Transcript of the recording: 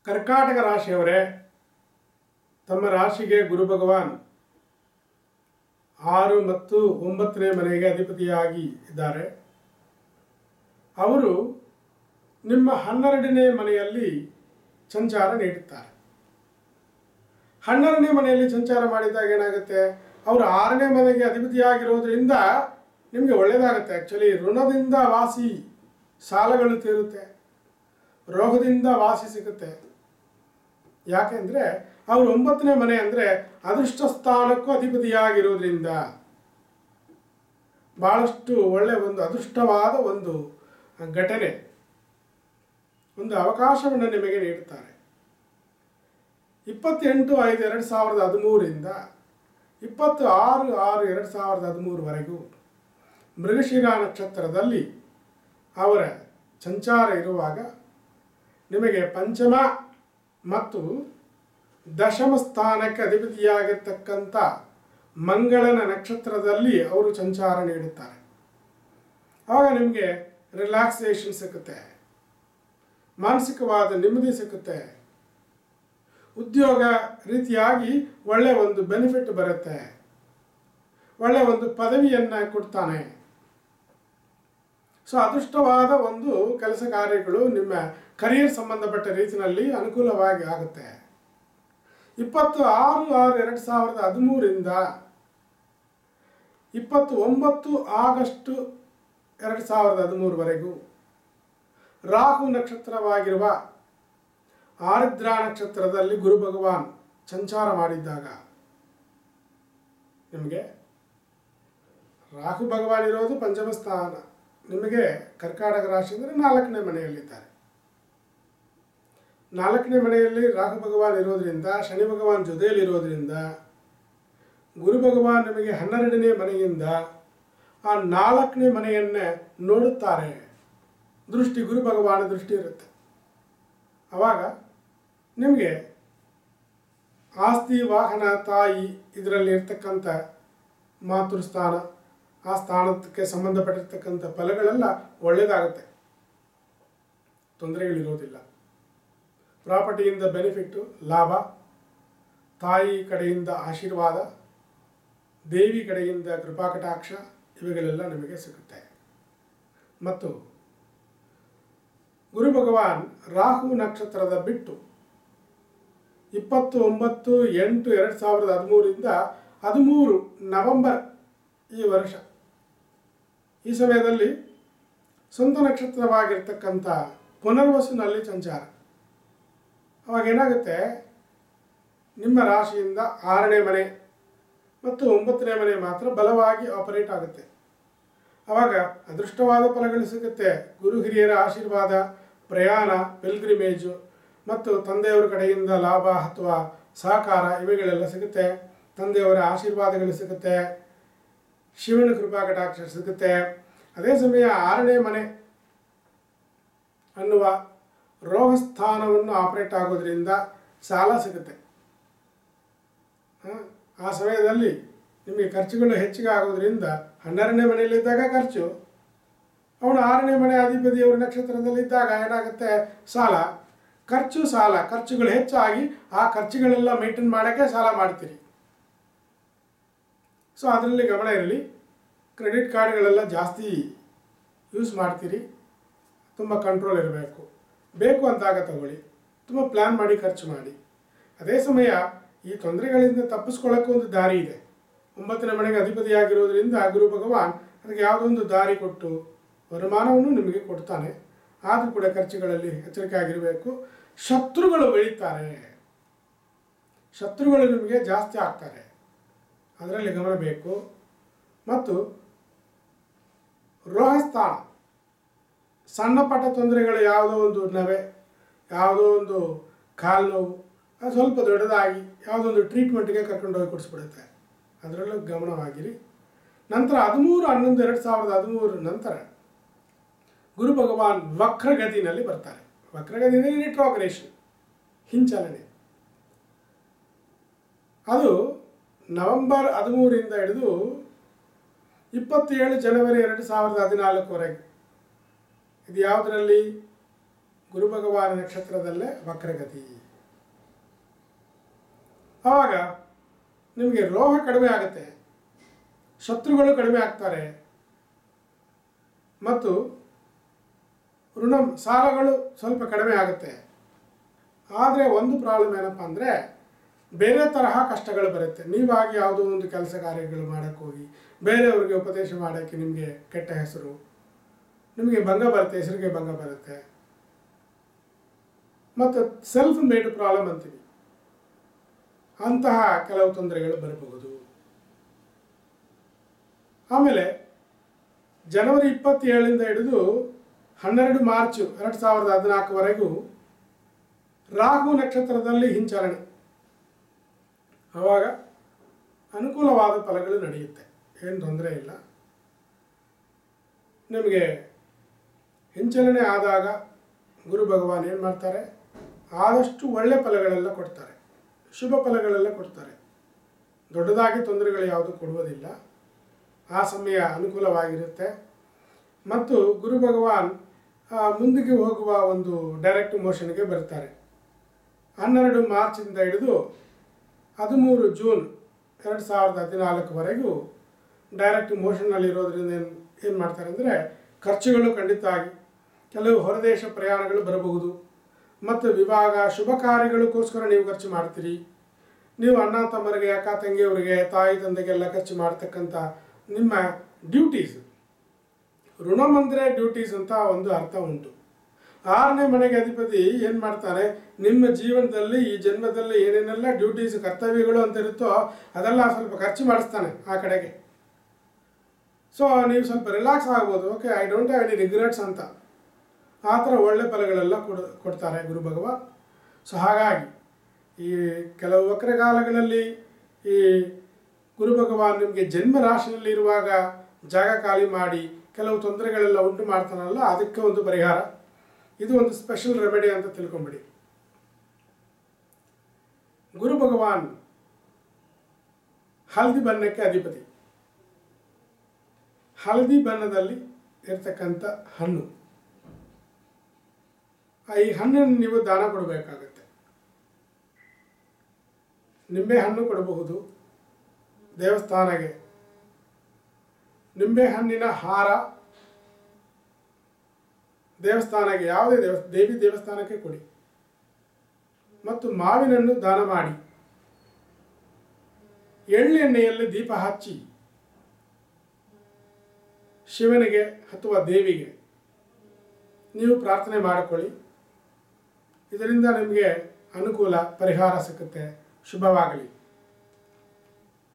ಕರ್ಕಾಟಕ ರಾಶಿಯವರೇ, ತಮ್ಮ ರಾಶಿಗೆ ಗುರು ಭಗವಾನ್ 6 ಮತ್ತು 9ನೇ ಮನೆಗೆ ಅಧಿಪತಿಯಾಗಿ ಇದ್ದಾರೆ. ಅವರು ನಿಮ್ಮ 12ನೇ ಮನೆಯಲ್ಲಿ ಸಂಚಾರ ನೀಡುತ್ತಾರೆ. 12ನೇ ಮನೆಯಲ್ಲಿ ಸಂಚಾರ ಮಾಡಿದಾಗ ಏನಾಗುತ್ತೆ, ಅವರು 6ನೇ ಮನೆಗೆ ಅಧಿಪತಿಯಾಗಿರೋದ್ರಿಂದ ನಿಮಗೆ ಒಳ್ಳೆಯದಾಗುತ್ತೆ. ಆ್ಯಕ್ಚುಲಿ ಋಣದಿಂದ ವಾಸಿ, ಸಾಲಗಳು ತೀರುತ್ತೆ, ರೋಗದಿಂದ ವಾಸಿ ಸಿಗುತ್ತೆ. ಯಾಕೆಂದರೆ ಅವರು 9ನೇ ಮನೆ ಅಂದರೆ ಅದೃಷ್ಟ ಸ್ಥಾನಕ್ಕೂ ಅಧಿಪತಿಯಾಗಿರೋದ್ರಿಂದ ಭಾಳಷ್ಟು ಒಳ್ಳೆಯ ಒಂದು ಅದೃಷ್ಟವಾದ ಒಂದು ಘಟನೆ, ಒಂದು ಅವಕಾಶವನ್ನು ನಿಮಗೆ ನೀಡುತ್ತಾರೆ. 28/5/2013 26/6/2013 ಮೃಗಶಿರ ನಕ್ಷತ್ರದಲ್ಲಿ ಅವರ ಸಂಚಾರ ಇರುವಾಗ ನಿಮಗೆ ಪಂಚಮ ಮತ್ತು ದಶಮ ಸ್ಥಾನಕ್ಕೆ ಅಧಿಪತಿಯಾಗಿರ್ತಕ್ಕಂಥ ಮಂಗಳನ ನಕ್ಷತ್ರದಲ್ಲಿ ಅವರು ಸಂಚಾರ ನೀಡುತ್ತಾರೆ. ಆವಾಗ ನಿಮಗೆ ರಿಲ್ಯಾಕ್ಸೇಷನ್ ಸಿಗುತ್ತೆ, ಮಾನಸಿಕವಾದ ನೆಮ್ಮದಿ ಸಿಗುತ್ತೆ, ಉದ್ಯೋಗ ರೀತಿಯಾಗಿ ಒಳ್ಳೆಯ ಒಂದು ಬೆನಿಫಿಟ್ ಬರುತ್ತೆ, ಒಳ್ಳೆಯ ಒಂದು ಪದವಿಯನ್ನು ಕೊಡ್ತಾನೆ. ಸೊ ಅದೃಷ್ಟವಾದ ಒಂದು ಕೆಲಸ ಕಾರ್ಯಗಳು ನಿಮ್ಮ ಕರಿಯರ್ ಸಂಬಂಧಪಟ್ಟ ರೀತಿಯಲ್ಲಿ ಅನುಕೂಲವಾಗಿ ಆಗುತ್ತೆ. 26/6/2013 29 ಆಗಸ್ಟ್ 2013 ರಾಹು ನಕ್ಷತ್ರವಾಗಿರುವ ಆರಿದ್ರ ನಕ್ಷತ್ರದಲ್ಲಿ ಗುರು ಭಗವಾನ್ ಸಂಚಾರ ಮಾಡಿದ್ದಾಗ ನಿಮಗೆ ರಾಹು ಭಗವಾನ್ ಇರೋದು ಪಂಚಮ ಸ್ಥಾನ, ನಿಮಗೆ ಕರ್ಕಾಟಕ ರಾಶಿ ಅಂದರೆ 4ನೇ ಮನೆಯಲ್ಲಿದ್ದಾರೆ. 4ನೇ ಮನೆಯಲ್ಲಿ ರಾಹು ಭಗವಾನ್ ಇರೋದ್ರಿಂದ, ಶನಿ ಭಗವಾನ್ ಜೊತೆಯಲ್ಲಿರೋದ್ರಿಂದ ಗುರು ಭಗವಾನ್ ನಿಮಗೆ 12ನೇ ಮನೆಯಿಂದ ಆ 4ನೇ ಮನೆಯನ್ನೇ ನೋಡುತ್ತಾರೆ. ದೃಷ್ಟಿ, ಗುರು ಭಗವಾನ್ ದೃಷ್ಟಿ ಇರುತ್ತೆ. ಆವಾಗ ನಿಮಗೆ ಆಸ್ತಿ, ವಾಹನ, ತಾಯಿ ಇದರಲ್ಲಿ ಇರ್ತಕ್ಕಂಥ ಮಾತೃಸ್ಥಾನ, ಆ ಸ್ಥಾನಕ್ಕೆ ಸಂಬಂಧಪಟ್ಟಿರ್ತಕ್ಕಂಥ ಫಲಗಳೆಲ್ಲ ಒಳ್ಳೆಯದಾಗುತ್ತೆ, ತೊಂದರೆಗಳಿರೋದಿಲ್ಲ. ಪ್ರಾಪರ್ಟಿಯಿಂದ ಬೆನಿಫಿಟ್ಟು, ಲಾಭ, ತಾಯಿ ಕಡೆಯಿಂದ ಆಶೀರ್ವಾದ, ದೇವಿ ಕಡೆಯಿಂದ ಕೃಪಾಕಟಾಕ್ಷ ಇವುಗಳೆಲ್ಲ ನಿಮಗೆ ಸಿಗುತ್ತೆ. ಮತ್ತು ಗುರು ಭಗವಾನ್ ರಾಹು ನಕ್ಷತ್ರದ ಬಿಟ್ಟು 29/8/2013 13 ನವೆಂಬರ್ ಈ ವರ್ಷ, ಈ ಸಮಯದಲ್ಲಿ ಸ್ವಂತ ನಕ್ಷತ್ರವಾಗಿರ್ತಕ್ಕಂಥ ಪುನರ್ವಸುನಲ್ಲಿ ಸಂಚಾರ. ಅವಾಗ ಏನಾಗುತ್ತೆ, ನಿಮ್ಮ ರಾಶಿಯಿಂದ 6ನೇ ಮನೆ ಮತ್ತು 9ನೇ ಮನೆ ಮಾತ್ರ ಬಲವಾಗಿ ಆಪರೇಟ್ ಆಗುತ್ತೆ. ಆವಾಗ ಅದೃಷ್ಟವಾದ ಫಲಗಳು ಸಿಗುತ್ತೆ. ಗುರು ಹಿರಿಯರ ಆಶೀರ್ವಾದ, ಪ್ರಯಾಣ, ಪಿಲ್ಗ್ರಿಮೇಜು ಮತ್ತು ತಂದೆಯವರ ಕಡೆಯಿಂದ ಲಾಭ ಅಥವಾ ಸಹಕಾರ ಇವುಗಳೆಲ್ಲ ಸಿಗುತ್ತೆ. ತಂದೆಯವರ ಆಶೀರ್ವಾದಗಳು ಸಿಗುತ್ತೆ, ಶಿವನ ಕೃಪಾಕಟಾಕ್ಷ ಸಿಗುತ್ತೆ. ಅದೇ ಸಮಯ 6ನೇ ಮನೆ ಅನ್ನುವ ರೋಗ ಸ್ಥಾನವನ್ನು ಆಪರೇಟ್ ಆಗೋದ್ರಿಂದ ಸಾಲ ಸಿಗುತ್ತೆ. ಆ ಸಮಯದಲ್ಲಿ ನಿಮಗೆ ಖರ್ಚುಗಳು ಹೆಚ್ಚಿಗೆ ಆಗೋದ್ರಿಂದ 12ನೇ ಮನೆಯಲ್ಲಿದ್ದಾಗ ಖರ್ಚು, ಅವನು 6ನೇ ಮನೆ ಅಧಿಪತಿಯವರ ನಕ್ಷತ್ರದಲ್ಲಿದ್ದಾಗ ಏನಾಗುತ್ತೆ, ಸಾಲ, ಖರ್ಚು, ಸಾಲ, ಖರ್ಚುಗಳು ಹೆಚ್ಚಾಗಿ ಆ ಖರ್ಚುಗಳೆಲ್ಲ ಮೇಂಟೈನ್ ಮಾಡೋಕ್ಕೆ ಸಾಲ ಮಾಡ್ತೀರಿ. ಸೊ ಅದರಲ್ಲಿ ಗಮನ ಇರಲಿ. ಕ್ರೆಡಿಟ್ ಕಾರ್ಡ್ಗಳೆಲ್ಲ ಜಾಸ್ತಿ ಯೂಸ್ ಮಾಡ್ತೀರಿ, ತುಂಬ ಕಂಟ್ರೋಲ್ ಇರಬೇಕು. ಬೇಕು ಅಂದಾಗ ತಗೊಳ್ಳಿ, ತುಂಬ ಪ್ಲ್ಯಾನ್ ಮಾಡಿ ಖರ್ಚು ಮಾಡಿ. ಅದೇ ಸಮಯ ಈ ತೊಂದರೆಗಳಿಂದ ತಪ್ಪಿಸ್ಕೊಳ್ಳೋಕ್ಕೆ ಒಂದು ದಾರಿ ಇದೆ. 9ನೇ ಮನೆಗೆ ಅಧಿಪತಿಯಾಗಿರೋದ್ರಿಂದ ಗುರು ಭಗವಾನ್ ಅದಕ್ಕೆ ಯಾವುದೊಂದು ದಾರಿ ಕೊಟ್ಟು ವರಮಾನವನ್ನು ನಿಮಗೆ ಕೊಡ್ತಾನೆ. ಆದರೂ ಕೂಡ ಖರ್ಚುಗಳಲ್ಲಿ ಎಚ್ಚರಿಕೆ ಆಗಿರಬೇಕು. ಶತ್ರುಗಳು ಬೆಳೀತಾರೆ, ಶತ್ರುಗಳು ನಿಮಗೆ ಜಾಸ್ತಿ ಆಗ್ತಾರೆ, ಅದರಲ್ಲಿ ಗಮನ ಬೇಕು. ಮತ್ತು ರೋಗಸ್ಥಾನ, ಸಣ್ಣ ಪಟ್ಟ ತೊಂದರೆಗಳು, ಯಾವುದೋ ಒಂದು ನವೆ, ಯಾವುದೋ ಒಂದು ಕಾಲು ನೋವು, ಅದು ಸ್ವಲ್ಪ ದೊಡ್ಡದಾಗಿ ಯಾವುದೋ ಒಂದು ಟ್ರೀಟ್ಮೆಂಟ್ಗೆ ಕರ್ಕೊಂಡೋಗಿ ಕೊಡಿಸ್ಬಿಡುತ್ತೆ, ಅದರಲ್ಲೂ ಗಮನವಾಗಿರಿ. ನಂತರ 13/11/2013 ನಂತರ ಗುರು ಭಗವಾನ್ ವಕ್ರಗತಿನಲ್ಲಿ ಬರ್ತಾರೆ. ವಕ್ರಗತಿಯಲ್ಲಿ ರಿಟ್ರೋಗ್ರೇಷನ್, ಹಿಂಚಲನೆ. ಅದು ನವೆಂಬರ್ 13ರಿಂದ ಹಿಡಿದು 27 ಜನವರಿ 2014 ಇದು ಯಾವುದರಲ್ಲಿ, ಗುರು ಭಗವಾನ ನಕ್ಷತ್ರದಲ್ಲೇ ವಕ್ರಗತಿ. ಆವಾಗ ನಿಮಗೆ ರೋಗ ಕಡಿಮೆ ಆಗುತ್ತೆ, ಶತ್ರುಗಳು ಕಡಿಮೆ ಆಗ್ತಾರೆ, ಮತ್ತು ಸಾಲಗಳು ಸ್ವಲ್ಪ ಕಡಿಮೆ ಆಗುತ್ತೆ. ಆದರೆ ಒಂದು ಪ್ರಾಬ್ಲಮ್ ಏನಪ್ಪ ಅಂದರೆ ಬೇರೆ ತರಹ ಕಷ್ಟಗಳು ಬರುತ್ತೆ. ನೀವಾಗಿ ಯಾವುದೋ ಒಂದು ಕೆಲಸ ಕಾರ್ಯಗಳು ಮಾಡೋಕ್ಕೆ ಹೋಗಿ ಬೇರೆಯವ್ರಿಗೆ ಉಪದೇಶ ಮಾಡೋಕ್ಕೆ ನಿಮಗೆ ಕೆಟ್ಟ ಹೆಸರು, ನಿಮಗೆ ಭಂಗ ಬರುತ್ತೆ, ಹೆಸರಿಗೆ ಭಂಗ ಬರುತ್ತೆ. ಮತ್ತು ಸೆಲ್ಫ್ ಮೇಡ್ ಪ್ರಾಬ್ಲಮ್ ಅಂತೀವಿ, ಅಂತಹ ಕೆಲವು ತೊಂದರೆಗಳು ಬರಬಹುದು. ಆಮೇಲೆ ಜನವರಿ 27ರಿಂದ ಹಿಡಿದು 12 ಮಾರ್ಚ್ 2014ವರೆಗೂ ರಾಹು ನಕ್ಷತ್ರದಲ್ಲಿ ಹಿಂಚಲನೆ. ಆವಾಗ ಅನುಕೂಲವಾದ ಫಲಗಳು ನಡೆಯುತ್ತೆ, ಏನು ತೊಂದರೆ ಇಲ್ಲ. ನಿಮಗೆ ಹಿಂಚಲನೆ ಆದಾಗ ಗುರು ಭಗವಾನ್ ಏನು ಮಾಡ್ತಾರೆ, ಆದಷ್ಟು ಒಳ್ಳೆ ಫಲಗಳೆಲ್ಲ ಕೊಡ್ತಾರೆ, ಶುಭ ಫಲಗಳೆಲ್ಲ ಕೊಡ್ತಾರೆ. ದೊಡ್ಡದಾಗಿ ತೊಂದರೆಗಳು ಯಾವುದು ಕೊಡುವುದಿಲ್ಲ. ಆ ಸಮಯ ಅನುಕೂಲವಾಗಿರುತ್ತೆ. ಮತ್ತು ಗುರು ಭಗವಾನ್ ಮುಂದಿಗೆ ಹೋಗುವ ಒಂದು ಡೈರೆಕ್ಟ್ ಮೋಷನ್ಗೆ ಬರ್ತಾರೆ. 12 ಮಾರ್ಚಿಂದ ಹಿಡಿದು 13 ಜೂನ್ 2014ವರೆಗೂ ಡೈರೆಕ್ಟ್ ಮೋಷನ್ನಲ್ಲಿರೋದ್ರಿಂದ ಏನು ಮಾಡ್ತಾರೆ ಅಂದರೆ ಖರ್ಚುಗಳು ಖಂಡಿತ ಆಗಿ ಕೆಲವು ಹೊರದೇಶ ಪ್ರಯಾಣಗಳು ಬರಬಹುದು. ಮತ್ತು ವಿವಾಹ ಶುಭ ಕಾರ್ಯಗಳಿಗೋಸ್ಕರ ನೀವು ಖರ್ಚು ಮಾಡ್ತೀರಿ. ನೀವು ಅಣ್ಣ ತಮ್ಮರಿಗೆ, ಅಕ್ಕ ತಂಗಿಯವರಿಗೆ, ತಾಯಿ ತಂದೆಗೆಲ್ಲ ಖರ್ಚು ಮಾಡ್ತಕ್ಕಂಥ ನಿಮ್ಮ ಡ್ಯೂಟೀಸ್, ಋಣಮಂದ್ರೆ ಡ್ಯೂಟೀಸ್ ಅಂತ ಒಂದು ಅರ್ಥ ಉಂಟು. 6ನೇ ಮನೆಗೆ ಅಧಿಪತಿ ಏನು ಮಾಡ್ತಾನೆ, ನಿಮ್ಮ ಜೀವನದಲ್ಲಿ ಈ ಜನ್ಮದಲ್ಲಿ ಏನೇನೆಲ್ಲ ಡ್ಯೂಟೀಸ್ ಕರ್ತವ್ಯಗಳು ಅಂತ ಇರುತ್ತೋ ಅದೆಲ್ಲ ಸ್ವಲ್ಪ ಖರ್ಚು ಮಾಡಿಸ್ತಾನೆ ಆ ಕಡೆಗೆ. ಸೊ ನೀವು ಸ್ವಲ್ಪ ರಿಲ್ಯಾಕ್ಸ್ ಆಗ್ಬೋದು. Okay, I don't have any regrets ಅಂತ ಆ ಥರ ಒಳ್ಳೆ ಫಲಗಳೆಲ್ಲ ಕೊಡ್ತಾರೆ ಗುರು ಭಗವಾನ್. ಸೊ ಹಾಗಾಗಿ ಈ ಕೆಲವು ವಕ್ರಕಾಲಗಳಲ್ಲಿ ಈ ಗುರು ಭಗವಾನ್ ನಿಮಗೆ ಜನ್ಮ ರಾಶಿಯಲ್ಲಿ ಇರುವಾಗ ಜಾಗ ಖಾಲಿ ಮಾಡಿ ಕೆಲವು ತೊಂದರೆಗಳೆಲ್ಲ ಉಂಟು ಮಾಡ್ತಾನಲ್ಲ, ಅದಕ್ಕೆ ಒಂದು ಪರಿಹಾರ ಇದು, ಒಂದು ಸ್ಪೆಷಲ್ ರೆಮಿಡಿ ಅಂತ ತಿಳ್ಕೊಂಬಿಡಿ. ಗುರು ಭಗವಾನ್ ಹಳದಿ ಬಣ್ಣಕ್ಕೆ ಅಧಿಪತಿ. ಹಳದಿ ಬಣ್ಣದಲ್ಲಿ ಇರ್ತಕ್ಕಂಥ ಹಣ್ಣು, ಈ ಹಣ್ಣನ್ನು ನೀವು ದಾನ ಕೊಡಬೇಕಾಗತ್ತೆ. ನಿಂಬೆ ಹಣ್ಣು ಕೊಡಬಹುದು ದೇವಸ್ಥಾನಕ್ಕೆ, ನಿಂಬೆ ಹಣ್ಣಿನ ಹಾರ ದೇವಸ್ಥಾನಕ್ಕೆ, ಯಾವುದೇ ದೇವಿ ದೇವಸ್ಥಾನಕ್ಕೆ ಕೊಡಿ. ಮತ್ತು ಮಾವಿನನ್ನು ದಾನ ಮಾಡಿ, ಎಳ್ಳೆಣ್ಣೆಯಲ್ಲಿ ದೀಪ ಹಚ್ಚಿ ಶಿವನಿಗೆ ಅಥವಾ ದೇವಿಗೆ ನೀವು ಪ್ರಾರ್ಥನೆ ಮಾಡಿಕೊಳ್ಳಿ. ಇದರಿಂದ ನಿಮಗೆ ಅನುಕೂಲ, ಪರಿಹಾರ ಸಿಕ್ಕುತ್ತೆ. ಶುಭವಾಗಲಿ.